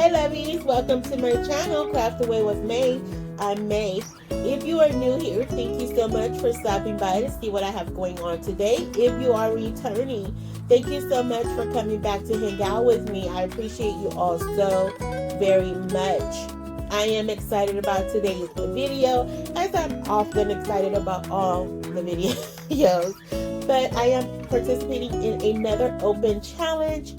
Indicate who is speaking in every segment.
Speaker 1: Hey lovies, welcome to my channel, Craft Away with May. I'm May. If you are new here, thank you so much for stopping by to see what I have going on today. If you are returning, thank you so much for coming back to hang out with me. I appreciate you all so very much. I am excited about today's video, as I'm often excited about all the videos. But I am participating in another open challenge.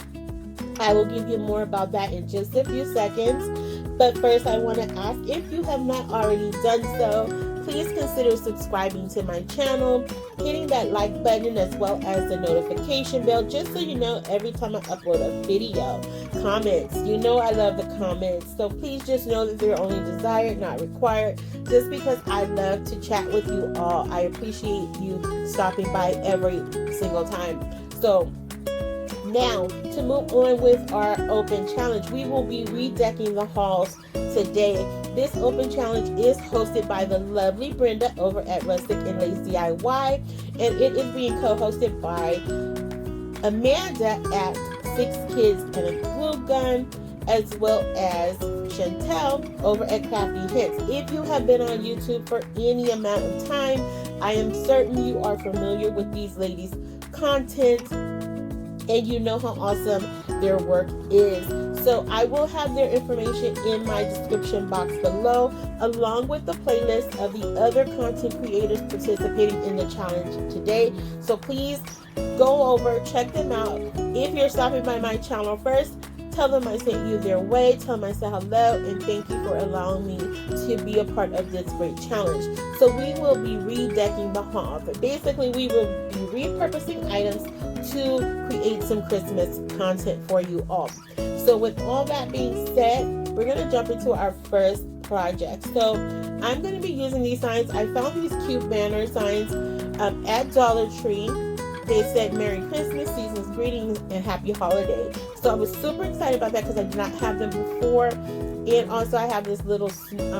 Speaker 1: I will give you more about that in just a few seconds. But first, I want to ask, if you have not already done so, please consider subscribing to my channel, hitting that like button as well as the notification bell, just so you know every time I upload a video. Comments, you know I love the comments, so please just know that they're only desired, not required, just because I love to chat with you all. I appreciate you stopping by every single time. So now, to move on with our open challenge, we will be redecking the halls today. This open challenge is hosted by the lovely Brenda over at Rustic and Lace DIY, and it is being co-hosted by Amanda at 6 Kids and a Glue Gun, as well as Chantel over at Crafty Hits. If you have been on YouTube for any amount of time, I am certain you are familiar with these ladies' content, and you know how awesome their work is. So I will have their information in my description box below, along with the playlist of the other content creators participating in the challenge today. So please go over, check them out. If you're stopping by my channel first, tell them I sent you their way, tell them I said hello, and thank you for allowing me to be a part of this great challenge. So we will be redecking the hall. But basically, we will be repurposing items to create some Christmas content for you all. So with all that being said, we're going to jump into our first project. So I'm going to be using these signs. I found these cute banner signs at Dollar Tree. They said Merry Christmas, Season's Greetings, and Happy Holiday. So I was super excited about that because I did not have them before. And also I have this little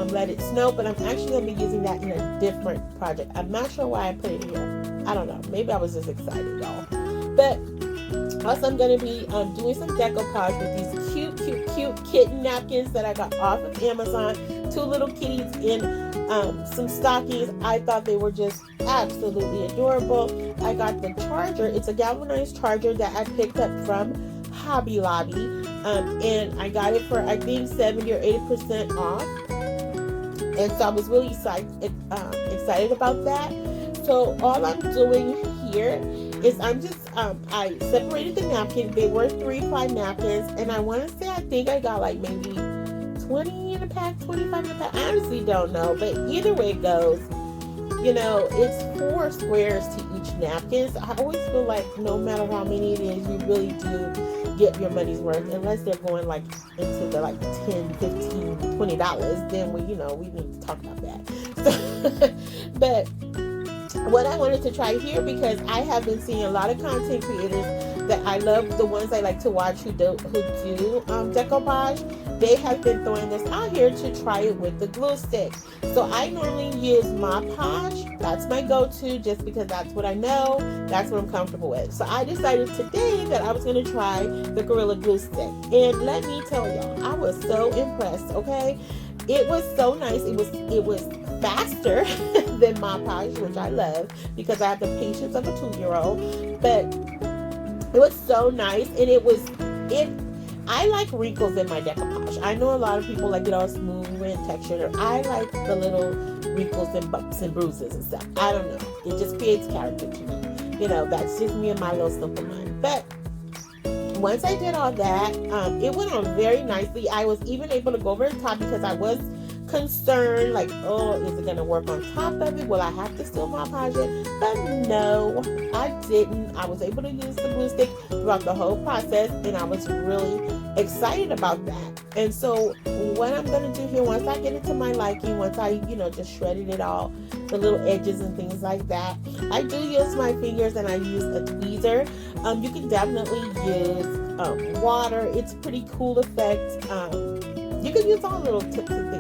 Speaker 1: Let It Snow, but I'm actually going to be using that in a different project. I'm not sure why I put it here. I don't know. Maybe I was just excited, y'all. But also I'm going to be doing some decoupage with these cute kitten napkins that I got off of Amazon. 2 little kitties in some stockings. I thought they were just absolutely adorable. I got the charger. It's a galvanized charger that I picked up from Hobby Lobby, and I got it for I think 70 or 80% off, and so I was really excited about that. So all I'm doing here is I'm just I separated the napkin. They were 3-ply napkins, and I want to say I think I got like maybe 20 in a pack, 25 in a pack. I honestly don't know, but either way it goes, you know, it's 4 squares to each napkin. So I always feel like no matter how many it is, you really do get your money's worth, unless they're going like into the like $10, $15, $20, then we need to talk about that. So, but what I wanted to try here, because I have been seeing a lot of content creators that I love, the ones I like to watch who do decoupage, they have been throwing this out here to try it with the glue stick. So I normally use Mod Podge. That's my go-to, just because that's what I know, that's what I'm comfortable with. So I decided today that I was going to try the Gorilla Glue Stick, and let me tell y'all, I was so impressed. Okay, it was so nice. It was faster than Mod Podge, which I love because I have the patience of a 2-year-old. But it was so nice, and I like wrinkles in my decoupage. I know a lot of people like it all smooth and textured. I like the little wrinkles and bumps and bruises and stuff. I don't know. It just creates character to me. You know, that's just me and my little simple mind. But once I did all that, it went on very nicely. I was even able to go over the top because I was concerned, like, oh, is it going to work on top of it? Will I have to still Mod Podge it? But no, I didn't. I was able to use the glue stick throughout the whole process, and I was really excited about that. And so what I'm going to do here, once I get it to my liking, once I, just shredded it all, the little edges and things like that, I do use my fingers and I use a tweezer. You can definitely use water. It's a pretty cool effect. You can use all little tips and things.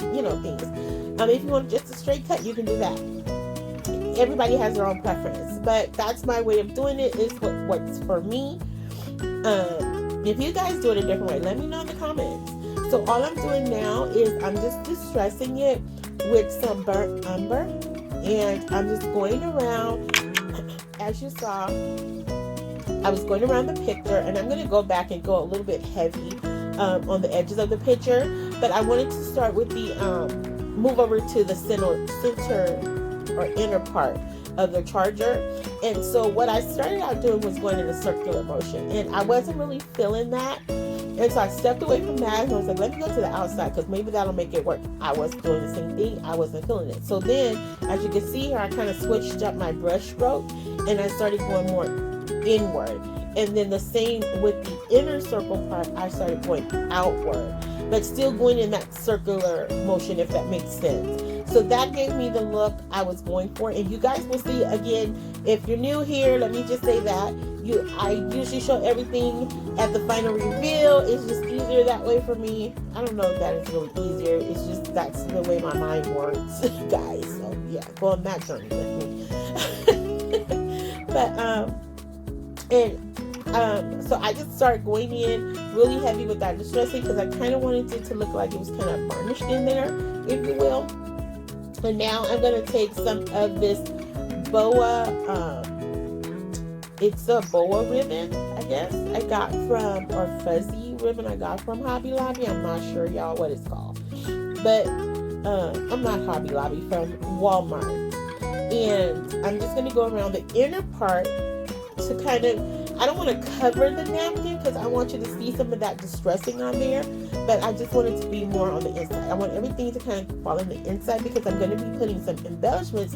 Speaker 1: If you want just a straight cut, you can do that. Everybody has their own preference, but that's my way of doing it. Is what works for me. If you guys do it a different way, let me know in the comments. So all I'm doing now is I'm just distressing it with some burnt umber, and I'm just going around. As you saw, I was going around the picture, and I'm going to go back and go a little bit heavy on the edges of the picture, but I wanted to start with the move over to the center or inner part of the charger. And so what I started out doing was going in a circular motion, and I wasn't really feeling that. And so I stepped away from that, and I was like, let me go to the outside, because maybe that'll make it work. I was doing the same thing. I wasn't feeling it. So then, as you can see here, I kind of switched up my brush stroke, and I started going more inward. And then the same with the inner circle part, I started going outward, but still going in that circular motion, if that makes sense. So that gave me the look I was going for. And you guys will see, again, if you're new here, let me just say that I usually show everything at the final reveal. It's just easier that way for me. I don't know if that is really easier. It's just that's the way my mind works, guys. So yeah, go on that journey with me. But so I just started going in really heavy with that distressing, because I kind of wanted it to look like it was kind of varnished in there, if you will. And now I'm going to take some of this boa, it's a boa ribbon, I guess, I got from, or fuzzy ribbon I got from Hobby Lobby. I'm not sure, y'all, what it's called. But I'm not Hobby Lobby, from Walmart. And I'm just going to go around the inner part to kind of, I don't want to cover the napkin, because I want you to see some of that distressing on there, but I just want it to be more on the inside. I want everything to kind of fall on the inside, because I'm going to be putting some embellishments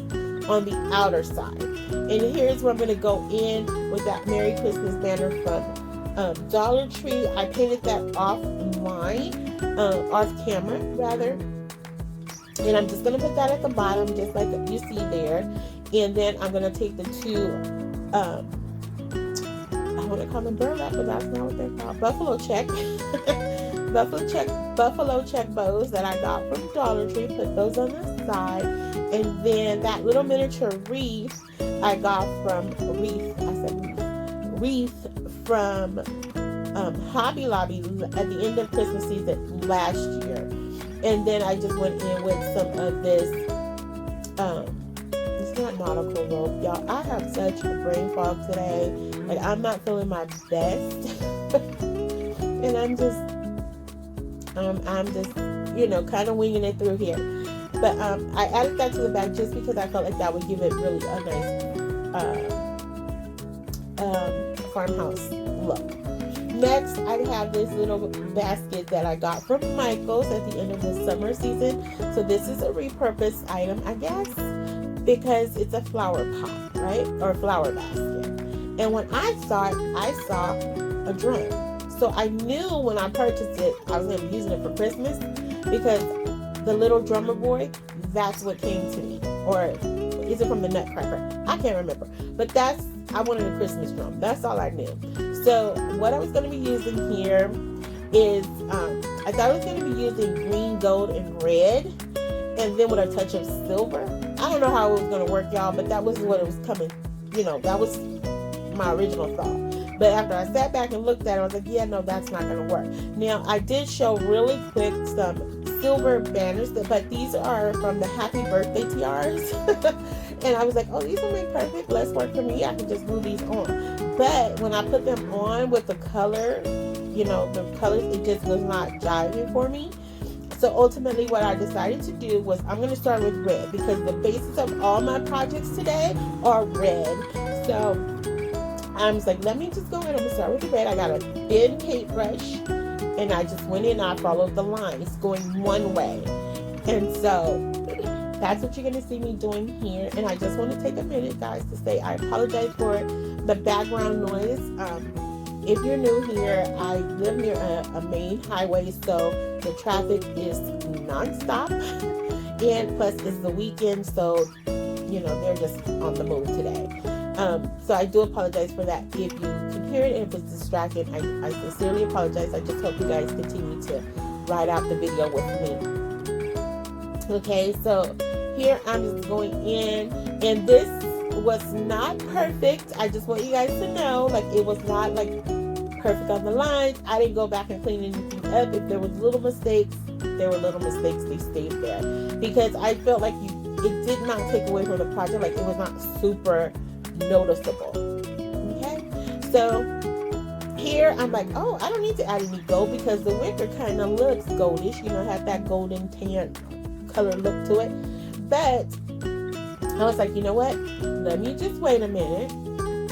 Speaker 1: on the outer side. And here's where I'm going to go in with that Merry Christmas banner from Dollar Tree. I painted that off camera rather. And I'm just going to put that at the bottom, just like you see there. And then I'm going to take the two, I want to call them burlap, but that's not what they're called. Buffalo check. Buffalo check bows that I got from Dollar Tree. Put those on the side. And then that little miniature wreath I got from wreath from Hobby Lobby at the end of Christmas season last year. And then I just went in with some of this, it's not nautical rope, y'all. I have such a brain fog today. Like, I'm not feeling my best. And I'm just, you know, kind of winging it through here. But I added that to the back just because I felt like that would give it really a nice farmhouse look. Next, I have this little basket that I got from Michael's at the end of the summer season. So this is a repurposed item, I guess, because it's a flower pot, right? Or flower basket. And when I saw it, I saw a drum. So I knew when I purchased it, I was going to be using it for Christmas, because the little drummer boy, that's what came to me. Or is it from the Nutcracker? I can't remember. But I wanted a Christmas drum. That's all I knew. So what I was going to be using here is, I thought I was going to be using green, gold, and red, and then with a touch of silver. I don't know how it was going to work, y'all, but that was what it was coming. You know, that was my original thought. But after I sat back and looked at it, I was like, yeah, no, that's not going to work. Now, I did show really quick some silver banners, but these are from the Happy Birthday tiaras. And I was like, oh, these will make perfect. Less work for me. I can just glue these on. But when I put them on with the color, you know, the colors, it just was not jiving for me. So ultimately what I decided to do was I'm going to start with red, because the basis of all my projects today are red. So I was like, let me just go ahead and start with the red. I got a thin paintbrush, and I just went in and I followed the lines going one way. And so that's what you're going to see me doing here. And I just want to take a minute, guys, to say I apologize for the background noise. If you're new here, I live near a main highway, so the traffic is nonstop. And plus, it's the weekend, so, you know, they're just on the move today. So I do apologize for that. If you can hear it and if it's distracting, I sincerely apologize. I just hope you guys continue to ride out the video with me. Okay, so here I'm just going in, and this was not perfect. I just want you guys to know, like, it was not like perfect on the lines. I didn't go back and clean anything up. If there was little mistakes, there were little mistakes. They stayed there because I felt like it did not take away from the project. Like, it was not super noticeable. Okay, so here I'm like, oh, I don't need to add any gold because the wicker kind of looks goldish, you know, had that golden tan color look to it. But I was like, you know what, let me just wait a minute.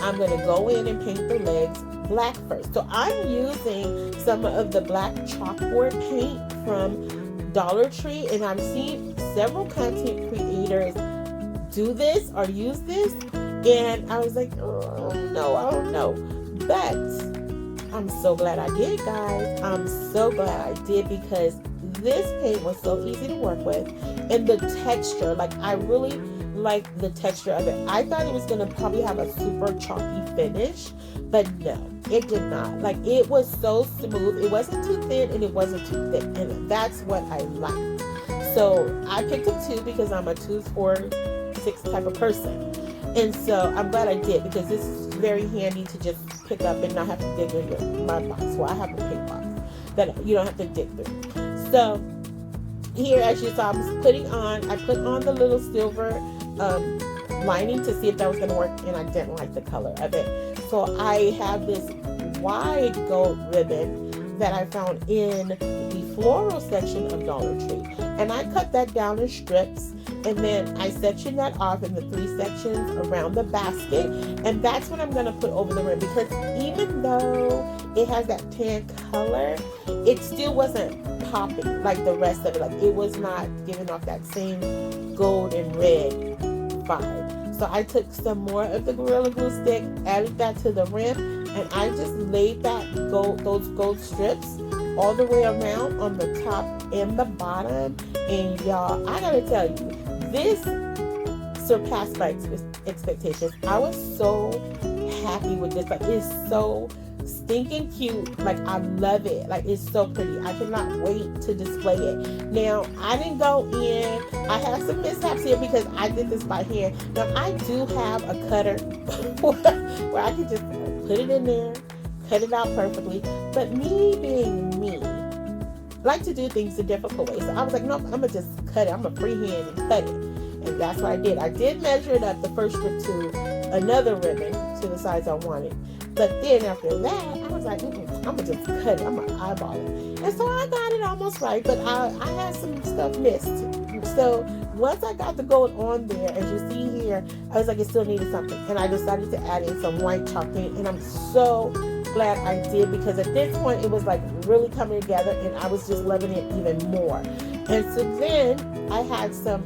Speaker 1: I'm gonna go in and paint the legs black first. So I'm using some of the black chalkboard paint from Dollar Tree, and I'm seeing several content creators do this or use this, and I was like, oh no, I don't know. But I'm so glad I did, guys. I'm so glad I did because this paint was so easy to work with, and the texture, like, I really like the texture of it. I thought it was gonna probably have a super chalky finish, but no, it did not. Like, it was so smooth. It wasn't too thin and it wasn't too thick, and that's what I liked. So I picked up 2 because I'm a 2, 4, 6 type of person, and so I'm glad I did because this is very handy to just pick up and not have to dig into my box. Well, I have a paint box that you don't have to dig through. So here, as you saw, I put on the little silver lining to see if that was going to work, and I didn't like the color of it. So I have this wide gold ribbon that I found in the floral section of Dollar Tree, and I cut that down in strips, and then I sectioned that off in the 3 sections around the basket, and that's what I'm going to put over the rim, because even though it has that tan color, it still wasn't popping like the rest of it. Like, it was not giving off that same gold and red vibe. So I took some more of the Gorilla Glue stick, added that to the rim, and I just laid those gold strips all the way around on the top and the bottom. And y'all, I gotta tell you, this surpassed my expectations. I was so happy with this. Like, it's so stinking cute. Like, I love it. Like, it's so pretty. I cannot wait to display it. Now, I didn't go in. I had some mishaps here because I did this by hand. Now, I do have a cutter where I can just put it in there, cut it out perfectly. But me being me, like to do things a difficult way. So I was like, nope, I'm gonna just cut it. I'm gonna freehand and cut it. And that's what I did. I did measure it up, the first strip, to another ribbon to the size I wanted. But then after that, I was like, I'm gonna just cut it. I'm gonna eyeball it. And so I got it almost right, but I had some stuff missed. So once I got the gold on there, as you see here, I was like, it still needed something. And I decided to add in some white chalk paint. And I'm so glad I did, because at this point, it was like really coming together, and I was just loving it even more. And so then I had some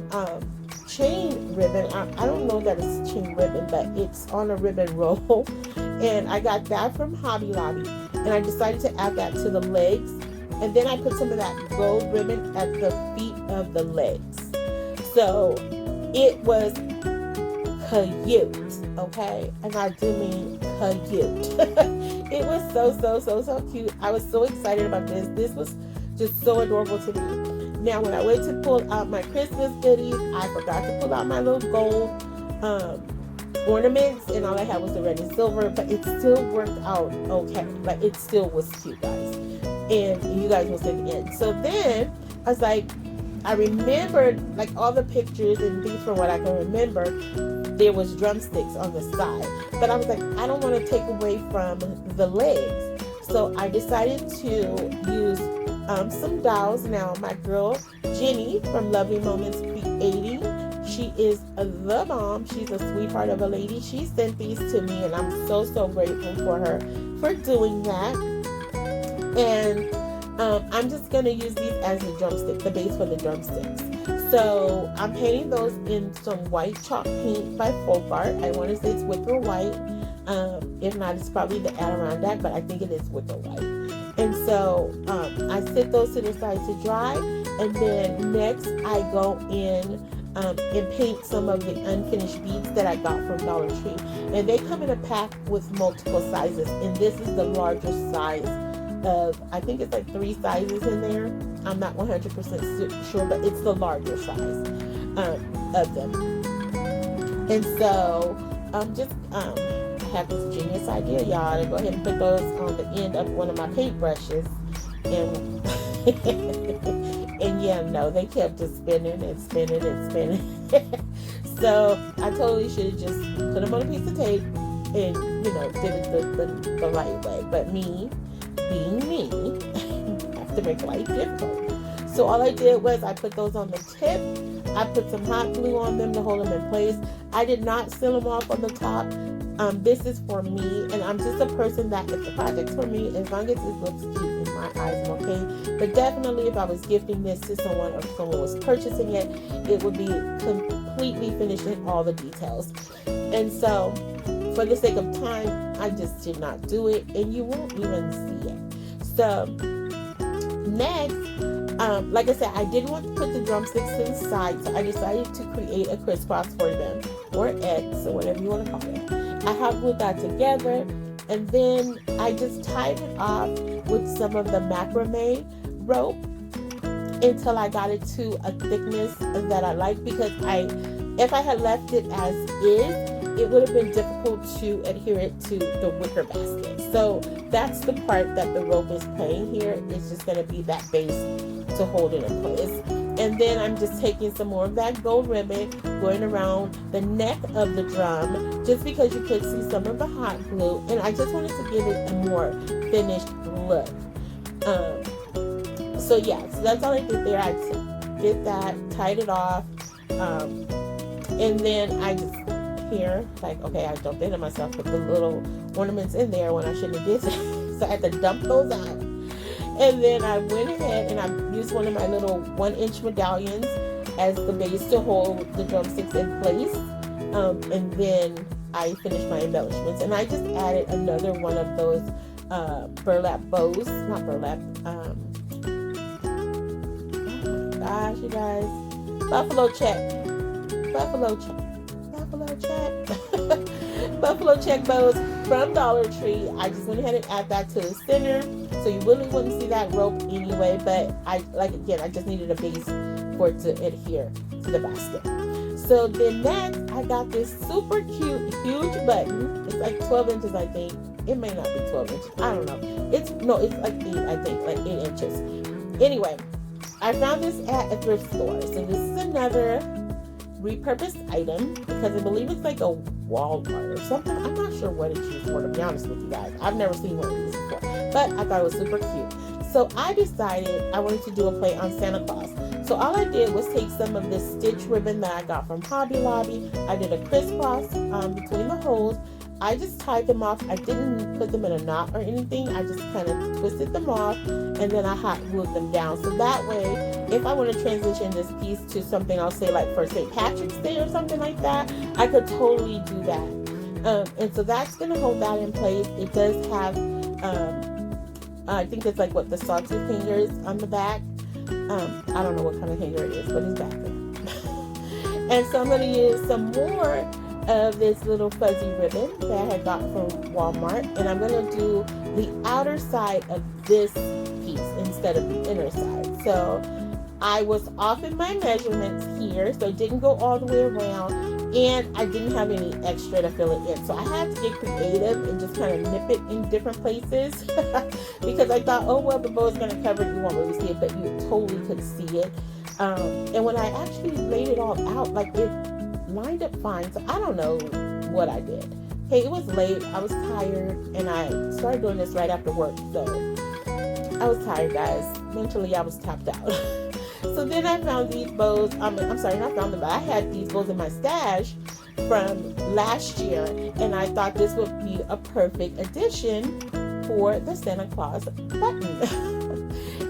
Speaker 1: chain ribbon. I don't know that it's chain ribbon, but it's on a ribbon roll. And I got that from Hobby Lobby, and I decided to add that to the legs, and then I put some of that gold ribbon at the feet of the legs. So it was cute, okay? And I do mean cute. It was so cute. I was so excited about this. This was just so adorable to me. Now, when I went to pull out my Christmas goodies, I forgot to pull out my little gold ornaments, and all I had was the red and silver, but it still worked out okay. Like, it still was cute, guys, and you guys will see the end. So then I was like, I remembered, like, all the pictures and things from what I can remember, there was drumsticks on the side, but I was like, I don't want to take away from the legs, so I decided to use some dowels. Now, my girl Jenny from Lovely Moments Creating, she is the bomb. She's a sweetheart of a lady. She sent these to me, and I'm so grateful for her for doing that. And I'm just going to use these as a drumstick, the base for the drumsticks. So I'm painting those in some white chalk paint by Folk Art. I want to say it's wicker white. If not, it's probably the Adirondack, but I think it is wicker white. And so I sit those to the side to dry, and then next I go in and paint some of the unfinished beads that I got from Dollar Tree. And they come in a pack with multiple sizes, and this is the larger size of, I think it's like 3 sizes in there. I'm not 100% sure, but it's the larger size of them. And so I have this genius idea, y'all, to go ahead and put those on the end of one of my paint brushes And and yeah, no, they kept just spinning and spinning and spinning. So I totally should have just put them on a piece of tape and, you know, did it the right way. But me, being me, have to make life difficult. So all I did was I put those on the tip. I put some hot glue on them to hold them in place. I did not seal them off on the top. This is for me, and I'm just a person that if the project's for me, as long as it looks cute in my eyes, I'm okay. But definitely if I was gifting this to someone or someone was purchasing it, it would be completely finished in all the details. And so for the sake of time, I just did not do it, and you won't even see it. So next, like I said, I didn't want to put the drumsticks to the side, so I decided to create a crisscross for them, or X, or whatever you want to call it. I hot glued that together, and then I just tied it off with some of the macrame rope until I got it to a thickness that I like, because if I had left it as is, it would have been difficult to adhere it to the wicker basket. So that's the part that the rope is playing here. It's just going to be that base to hold it in place. And then I'm just taking some more of that gold ribbon, going around the neck of the drum, just because you could see some of the hot glue, and I just wanted to give it a more finished look. So yeah, so that's all I did there. I did that, tied it off, and then I just here, like, okay, I dumped into myself, put the little ornaments in there when I shouldn't have did that. So I had to dump those out. And then I went ahead and I used one of my little 1-inch medallions as the base to hold the drumsticks in place. And then I finished my embellishments. And I just added another one of those burlap bows. Not burlap. Oh my gosh, you guys. Buffalo check. Buffalo check bows from Dollar Tree. I just went ahead and add that to the center, so you really wouldn't see that rope anyway, but I just needed a base for it to adhere to the basket. So then next, I got this super cute, huge button. It's like 12 inches, I think. It may not be 12 inches. I don't know. It's like 8, I think, like 8 inches. Anyway, I found this at a thrift store. So this is another repurposed item, because I believe it's like a wall art or something. I'm not sure what it's used for, to be honest with you guys. I've never seen one of these before, but I thought it was super cute. So I decided I wanted to do a play on Santa Claus. So all I did was take some of this stitch ribbon that I got from Hobby Lobby. I did a crisscross between the holes. I just tied them off. I didn't put them in a knot or anything. I just kind of twisted them off, and then I hot glued them down. So that way, if I want to transition this piece to something, I'll say like for St. Patrick's Day or something like that, I could totally do that. And so that's going to hold that in place. It does have, I think it's like what the sawtooth hangers on the back. I don't know what kind of hanger it is, but it's back there. And so I'm going to use some more of this little fuzzy ribbon that I had got from Walmart, and I'm going to do the outer side of this piece instead of the inner side. So I was off in my measurements here, so it didn't go all the way around, and I didn't have any extra to fill it in. So I had to get creative and just kind of nip it in different places because I thought, oh well, the bow is going to cover it, you won't really see it, but you totally could see it. And when I actually laid it all out, like it lined up fine. So I don't know what I did. Hey, it was late, I was tired, and I started doing this right after work, so I was tired, guys. Mentally I was tapped out. So then I found these bows. I'm sorry, not found them, but I had these bows in my stash from last year, and I thought this would be a perfect addition for the Santa Claus button.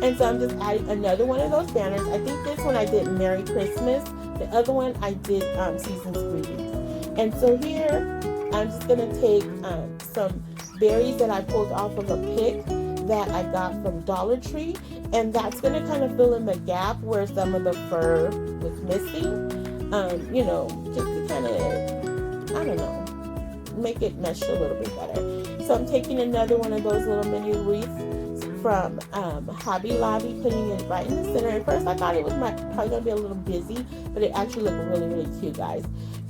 Speaker 1: And so I'm just adding another one of those banners. I think this one I did Merry Christmas. The other one I did Season's Greetings. And so here I'm just going to take some berries that I pulled off of a pick that I got from Dollar Tree, and that's going to kind of fill in the gap where some of the fur was missing, you know, just to kind of, I don't know, make it mesh a little bit better. So I'm taking another one of those little mini wreaths from Hobby Lobby, putting it right in the center. At first I thought it was probably going to be a little busy, but it actually looked really, really cute, guys.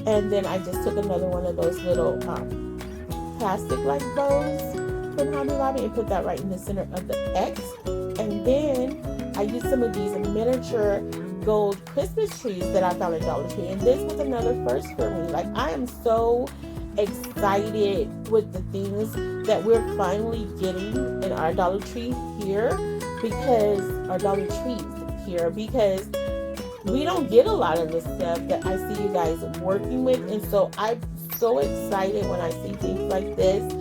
Speaker 1: And then I just took another one of those little plastic like bows from Hobby Lobby and put that right in the center of the X. And used some of these miniature gold Christmas trees that I found at Dollar Tree, and this was another first for me. Like, I am so excited with the things that we're finally getting in our Dollar Tree here, because our Dollar Trees here, because we don't get a lot of the stuff that I see you guys working with. And so I'm so excited when I see things like this,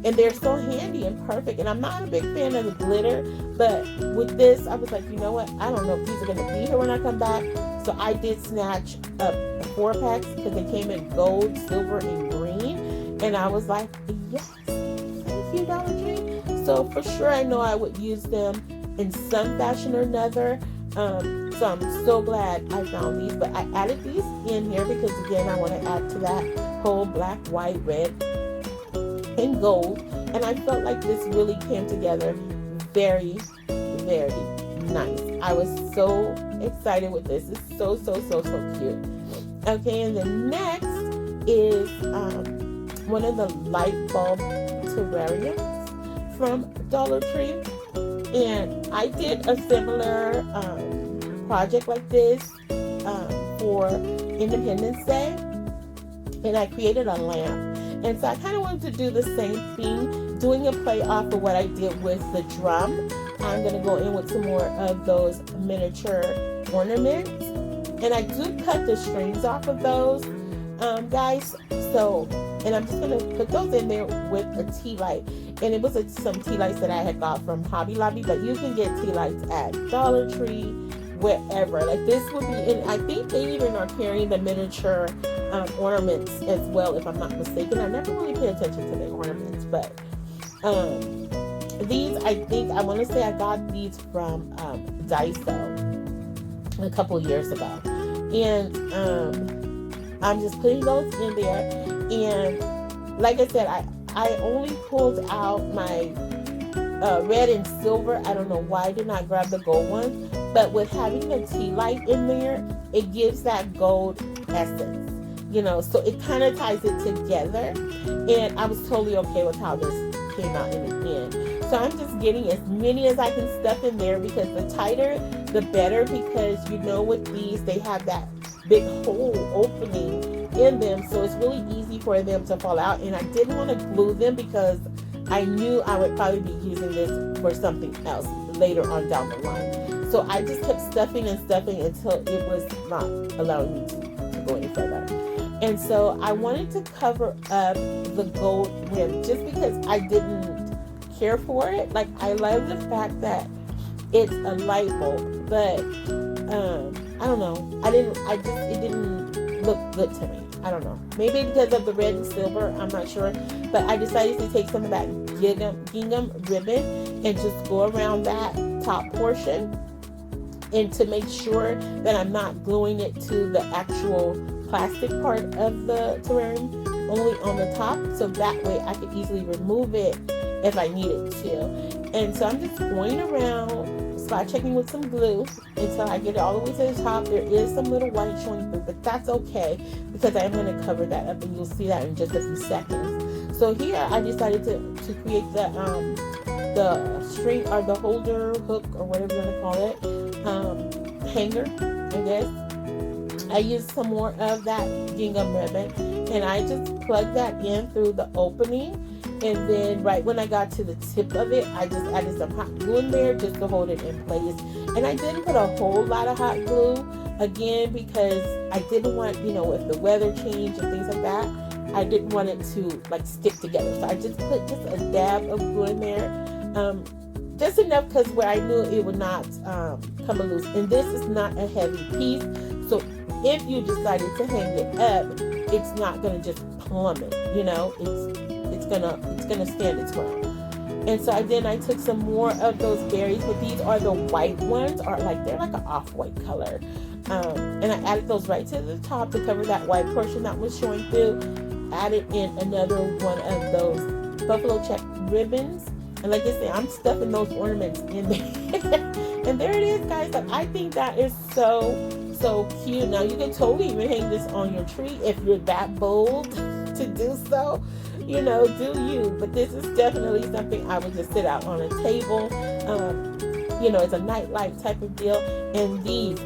Speaker 1: and they're so handy and perfect. And I'm not a big fan of the glitter, but with this, I was like, you know what? I don't know if these are going to be here when I come back. So I did snatch up 4 packs because they came in gold, silver, and green. And I was like, yes, thank you, Dollar Tree. So for sure, I know I would use them in some fashion or another. So I'm so glad I found these. But I added these in here because, again, I want to add to that whole black, white, red, and gold. And I felt like this really came together very, very nice. I was so excited with this. It's so cute. Okay, and the next is one of the light bulb terrariums from Dollar Tree. And I did a similar project like this for Independence Day, and I created a lamp. And so I kind of wanted to do the same thing, doing a play off of what I did with the drum. I'm going to go in with some more of those miniature ornaments. And I do cut the strings off of those, guys. So, and I'm just going to put those in there with a tea light. And it was some tea lights that I had got from Hobby Lobby, but you can get tea lights at Dollar Tree, wherever. Like, this would be, and I think they even are carrying the miniature ornaments as well, if I'm not mistaken. I never really pay attention to the ornaments, but these, I want to say I got these from Daiso a couple years ago. And I'm just putting those in there. And like I said, I only pulled out my red and silver. I don't know why I did not grab the gold one, but with having the tea light in there, it gives that gold essence, you know, so it kind of ties it together. And I was totally okay with how this came out in the end. So I'm just getting as many as I can stuff in there, because the tighter the better, because you know with these they have that big hole opening in them, so it's really easy for them to fall out. And I didn't want to glue them because I knew I would probably be using this for something else later on down the line. So I just kept stuffing and stuffing until it was not allowing me to go any further. And so I wanted to cover up the gold rim just because I didn't care for it. Like, I love the fact that it's a light bulb, but I don't know. It didn't look good to me. I don't know. Maybe because of the red and silver, I'm not sure. But I decided to take some of that gingham ribbon and just go around that top portion, and to make sure that I'm not gluing it to the actual plastic part of the terrarium, only on the top, so that way I could easily remove it if I needed to. And so I'm just going around spot checking with some glue until I get it all the way to the top. There is some little white showing through, but that's okay because I am going to cover that up, and you'll see that in just a few seconds. So here I decided to create the string, or the holder, hook, or whatever you want to call it, hanger, I guess. I used some more of that gingham ribbon, and I just plugged that in through the opening. And then right when I got to the tip of it, I just added some hot glue in there just to hold it in place. And I didn't put a whole lot of hot glue, again, because I didn't want, you know, with the weather change and things like that, I didn't want it to like stick together. So I just put just a dab of glue in there, just enough because where I knew it would not come loose. And this is not a heavy piece, so if you decided to hang it up, it's not gonna just plummet. You know, it's gonna stand its ground. And so I took some more of those berries, but these are the white ones, or like they're like an off-white color. And I added those right to the top to cover that white portion that was showing through. Added in another one of those buffalo check ribbons. And like I said, I'm stuffing those ornaments in there. And there it is, guys. Like, I think that is so cute. Now you can totally even hang this on your tree if you're that bold to do so. You know, do you. But this is definitely something I would just sit out on a table. you know, it's a nightlight type of deal. And these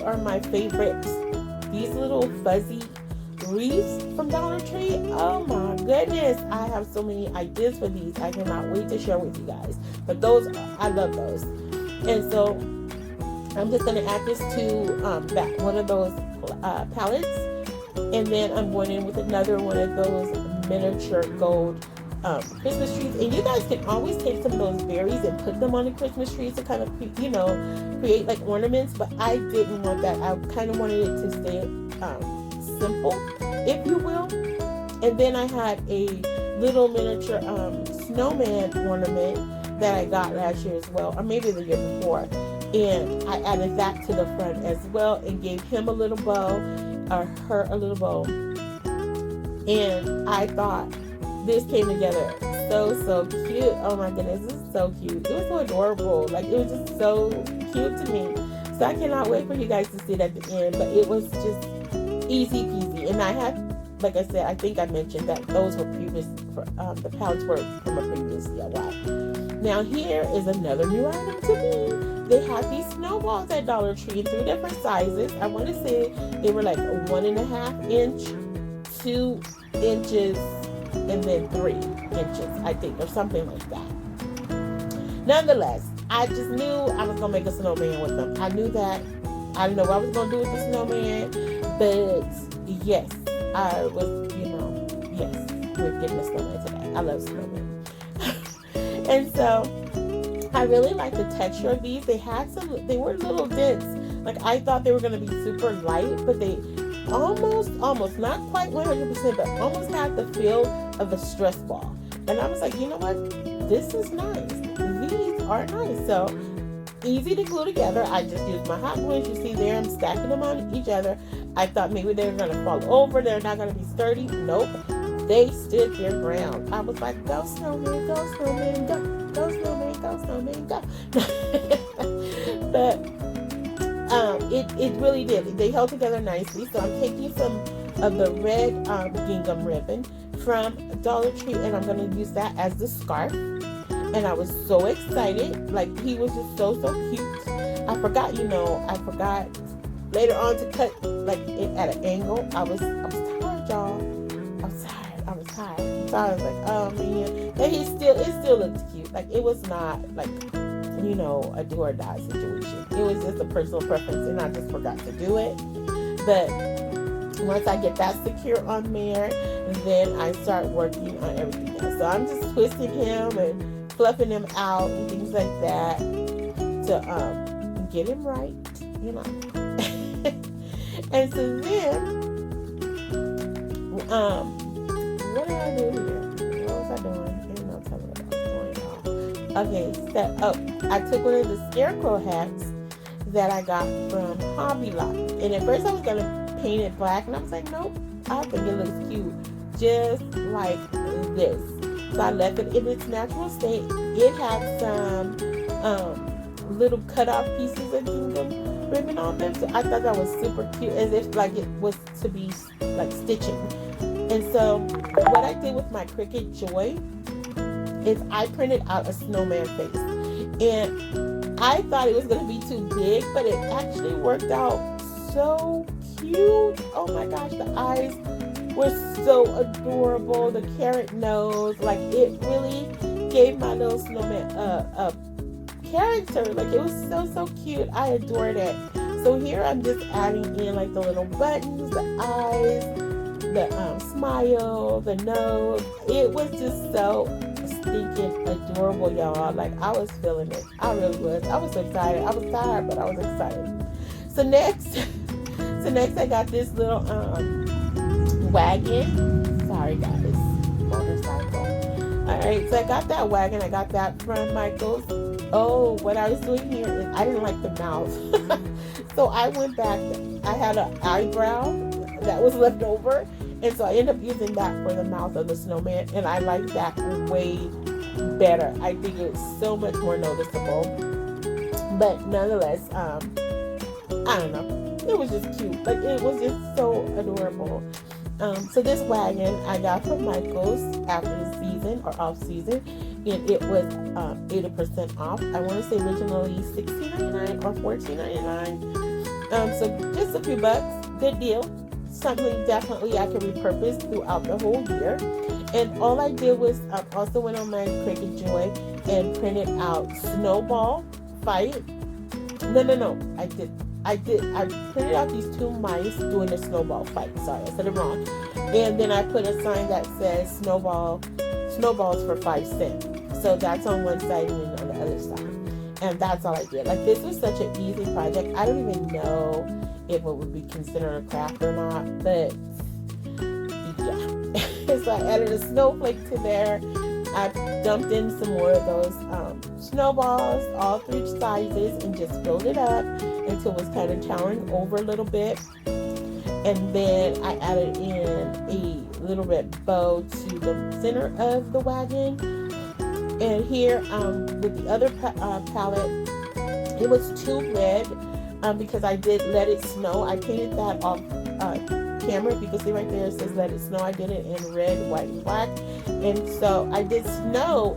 Speaker 1: are my favorites. These little fuzzy wreaths from Dollar Tree. Oh my goodness, I have so many ideas for these. I cannot wait to share with you guys. But those, I love those. And so I'm just going to add this to that one of those palettes, and then I'm going in with another one of those miniature gold Christmas trees. And you guys can always take some of those berries and put them on the Christmas trees to kind of, you know, create like ornaments, but I didn't want that. I kind of wanted it to stay simple, if you will. And then I had a little miniature snowman ornament that I got last year as well, or maybe the year before, and I added that to the front as well and gave him a little bow, or her a little bow. And I thought this came together so cute. Oh my goodness, this is so cute. It was so adorable. Like, it was just so cute to me. So I cannot wait for you guys to see it at the end. But it was just easy peasy. And I had, like I said, I think I mentioned that those were previous, the palettes were from a previous DIY. Now here is another new item to me. They have these snowballs at Dollar Tree in 3 different sizes. I want to say they were like 1.5 inch, 2 inches, and then 3 inches, I think, or something like that. Nonetheless, I just knew I was going to make a snowman with them. I knew that. I didn't know what I was going to do with the snowman, but yes, I was, you know, yes, we're getting a snowman today. I love snowmen. And so I really like the texture of these. They were little dents. Like, I thought they were going to be super light, but they almost, not quite 100%, but almost had the feel of a stress ball. And I was like, you know what? This is nice. These are nice. So easy to glue together. I just used my hot glue. As you see there, I'm stacking them on each other. I thought maybe they were going to fall over. They're not going to be sturdy. Nope. They stood their ground. I was like, go snowman, go snowman, go. Go snowman, go snowman, go. But it really did. They held together nicely. So I'm taking some of the red gingham ribbon from Dollar Tree, and I'm going to use that as the scarf. And I was so excited. Like, he was just so cute. I forgot later on to cut like it at an angle. I was tired, y'all. I was tired. So I was like, oh man. But it still looked cute. Like, it was not like, you know, a do or die situation. It was just a personal preference, and I just forgot to do it. But once I get that secure on there, then I start working on everything else. So I'm just twisting him and fluffing him out and things like that to get him right, you know. And so then, what did I do here? What was I doing? You're not telling me what I was doing, y'all. Okay, so I took one of the scarecrow hats that I got from Hobby Lobby, and at first I was gonna paint it black, and I was like, nope, I think it looks cute, just like this. So I left it in its natural state. It had some little cut off pieces of gingham ribbon on them, so I thought that was super cute, as if like it was to be like stitching. And so what I did with my Cricut Joy is I printed out a snowman face, and I thought it was going to be too big, but it actually worked out so cute. Oh my gosh, the eyes were so adorable. The carrot nose, like, it really gave my little snowman a character. Like, it was so cute. I adored it. So here I'm just adding in like the little buttons, the eyes, the smile, the nose. It was just so stinking adorable, y'all. Like, I was feeling it. I really was. I was so excited. I was tired, but I was excited. So next I got this little wagon. Sorry guys, motorcycle. Alright, so I got that wagon. I got that from Michael's. Oh, what I was doing here is I didn't like the mouth. So I went back. I had an eyebrow that was left over, and so I ended up using that for the mouth of the snowman, and I like that way better. I think it's so much more noticeable. But nonetheless, I don't know. It was just cute. Like, it was just so adorable. So this wagon I got from Michael's after the season, or off season, and it was 80% off. I want to say originally $16.99 or $14.99. So just a few bucks, good deal. Something definitely I can repurpose throughout the whole year. And all I did was also went on my Cricut Joy and printed out Snowball fight. No. I printed out these two mice doing a snowball fight. Sorry, I said it wrong. And then I put a sign that says snowballs for 5 cents. So that's on one side and then on the other side. And that's all I did. Like, this was such an easy project. I don't even know if it would be considered a craft or not, but yeah. So I added a snowflake to there. I dumped in some more of those snowballs, all 3 sizes, and just filled it up until it was kind of towering over a little bit. And then I added in a little red bow to the center of the wagon. And here with the other palette, it was too red because I did Let It Snow. I painted that off camera. If you can see right there, it says Let It Snow. I did it in red, white, and black. And so I did snow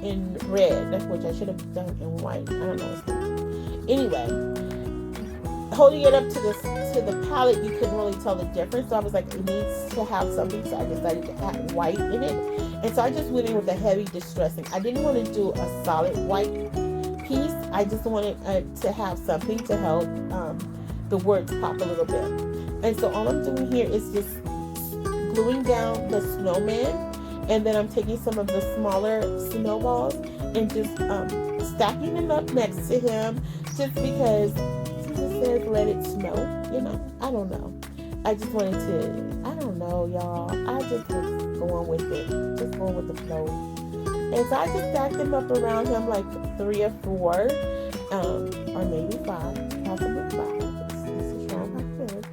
Speaker 1: in red, which I should have done in white. I don't know what's going on. Anyway, holding it up to the palette, you couldn't really tell the difference. So I was like, it needs to have something. So I decided to add white in it. And so I just went in with a heavy distressing. I didn't want to do a solid white piece. I just wanted to have something to help the words pop a little bit. And so all I'm doing here is just gluing down the snowman, and then I'm taking some of the smaller snowballs and just stacking them up next to him, just because since it says Let It Snow, I don't know. I just wanted to, I don't know, y'all. I just was going with it, just going with the flow. And so I just stacked them up around him like 3 or 4, or maybe 5, possibly 5. This is wrong, I said.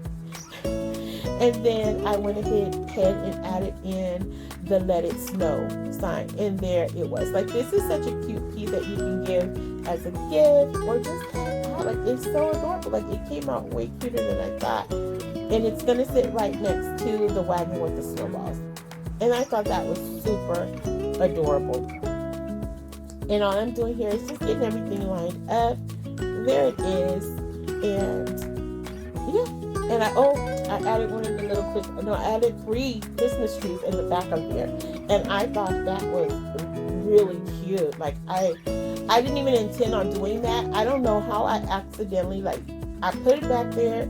Speaker 1: And then I went ahead and added in the Let It Snow sign. And there it was. Like, this is such a cute piece that you can give as a gift or just hang out. Like, it's so adorable. Like, it came out way cuter than I thought. And it's going to sit right next to the wagon with the snowballs. And I thought that was super adorable. And all I'm doing here is just getting everything lined up. There it is. And yeah. And I added one of the little I added 3 Christmas trees in the back of there. And I thought that was really cute. Like, I didn't even intend on doing that. I don't know how I accidentally, I put it back there,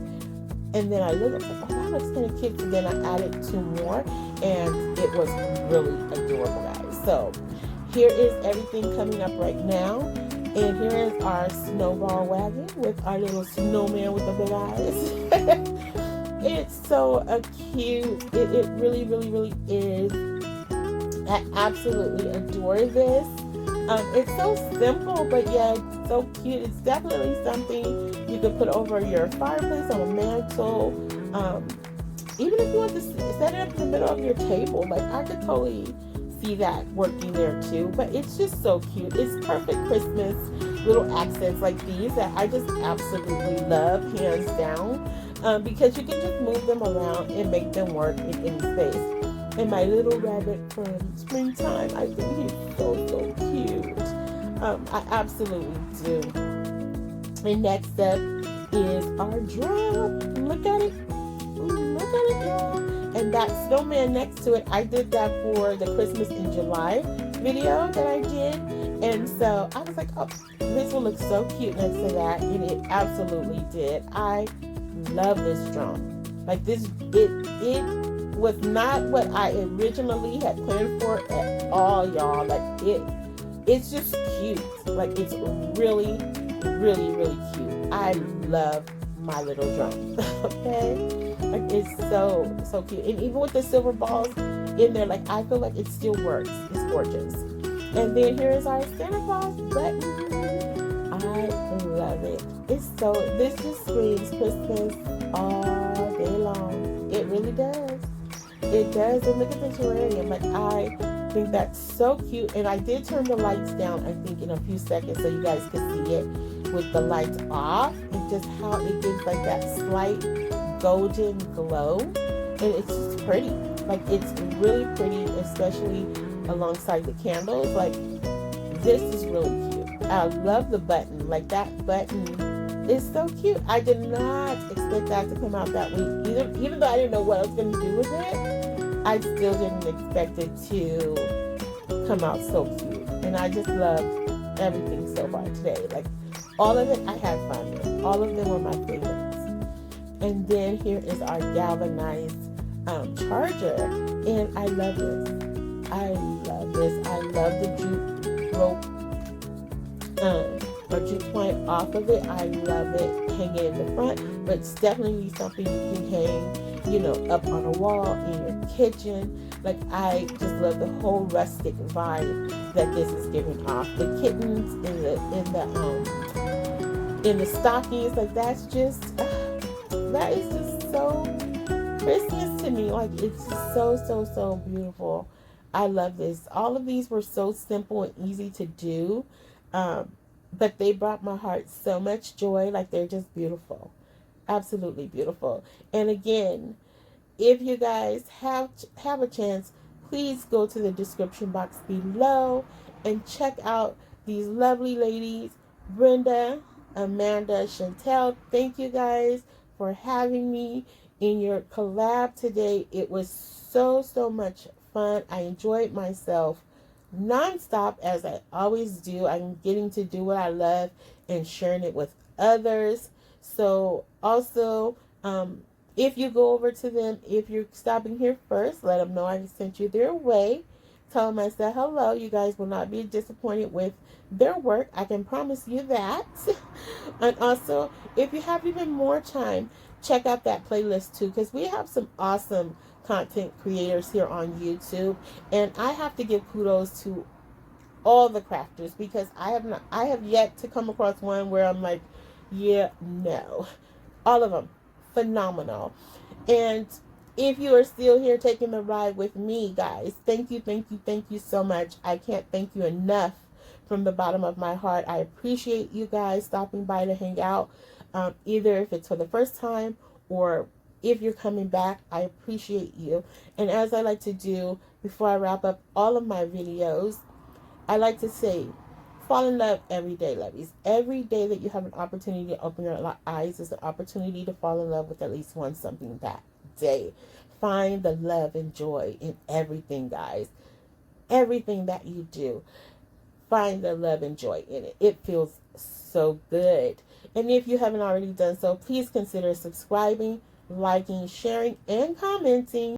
Speaker 1: and then I looked, oh, that looks kind of cute. So then I added 2 more, and it was really adorable, guys. So here is everything coming up right now. And here is our snowball wagon with our little snowman with the big eyes. It's so cute. It really, really, really is. I absolutely adore this. It's so simple, but yeah, it's so cute. It's definitely something you could put over your fireplace, on a mantle. Even if you want to set it up in the middle of your table, like, I could totally see that working there too. But it's just so cute. It's perfect Christmas little accents like these that I just absolutely love, hands down, because you can just move them around and make them work in any space. And my little rabbit from springtime, I think he's so cute. I absolutely do. And next up is our drum. Look at it. Look at it, y'all. And that snowman next to it, I did that for the Christmas in July video that I did. And so I was like, oh, this will look so cute next to that. And it absolutely did. I love this drum. Like, this, it was not what I originally had planned for at all, y'all. Like, it's just cute. Like, it's really, really, really cute. I love my little drum. Okay? Like, it's so cute. And even with the silver balls in there, like, I feel like it still works. It's gorgeous. And then here is our Santa Claus button. I love it. This just screams Christmas all day long. It really does. It does. And look at the terrarium. Like, I think that's so cute. And I did turn the lights down, I think, in a few seconds so you guys could see it with the lights off. And just how it gives, like, that slight golden glow. And it's just pretty. Like, it's really pretty, especially alongside the candles. Like, this is really cute. I love the button. Like, that button is so cute. I did not expect that to come out that way either. Even though I didn't know what I was going to do with it, I still didn't expect it to come out so cute. And I just love everything so far today. Like, all of it, I had fun with. All of them were my favorites. And then here is our galvanized charger. And I love this. I love this. I love the jute rope or jute twine off of it. I love it hanging in the front, but it's definitely something you can hang, you know, up on a wall in your kitchen. Like, I just love the whole rustic vibe that this is giving off. The kittens in the stockings, like, that's just that is just so Christmas to me. Like, it's just so beautiful. I love this. All of these were so simple and easy to do, but they brought my heart so much joy. Like, they're just beautiful, absolutely beautiful. And again, if you guys have a chance, please go to the description box below and check out these lovely ladies, Brenda, Amanda, Chantel. Thank you guys for having me in your collab today. It was so much fun. I enjoyed myself nonstop, as I always do. I'm getting to do what I love and sharing it with others. So also, if you go over to them, if you're stopping here first, let them know I sent you their way. Tell them I said hello. You guys will not be disappointed with their work. I can promise you that. And also, if you have even more time, check out that playlist too, because we have some awesome content creators here on YouTube. And I have to give kudos to all the crafters, because I have yet to come across one where I'm like, yeah, no. All of them phenomenal. And if you are still here taking the ride with me, guys, thank you so much. I can't thank you enough from the bottom of my heart. I appreciate you guys stopping by to hang out, either if it's for the first time or if you're coming back. I appreciate you. And as I like to do before I wrap up all of my videos, I like to say, fall in love every day, lovies. Every day that you have an opportunity to open your eyes is an opportunity to fall in love with at least one something that day. Find the love and joy in everything, guys. Everything that you do, find the love and joy in it. It feels so good. And if you haven't already done so, please consider subscribing, liking, sharing, and commenting.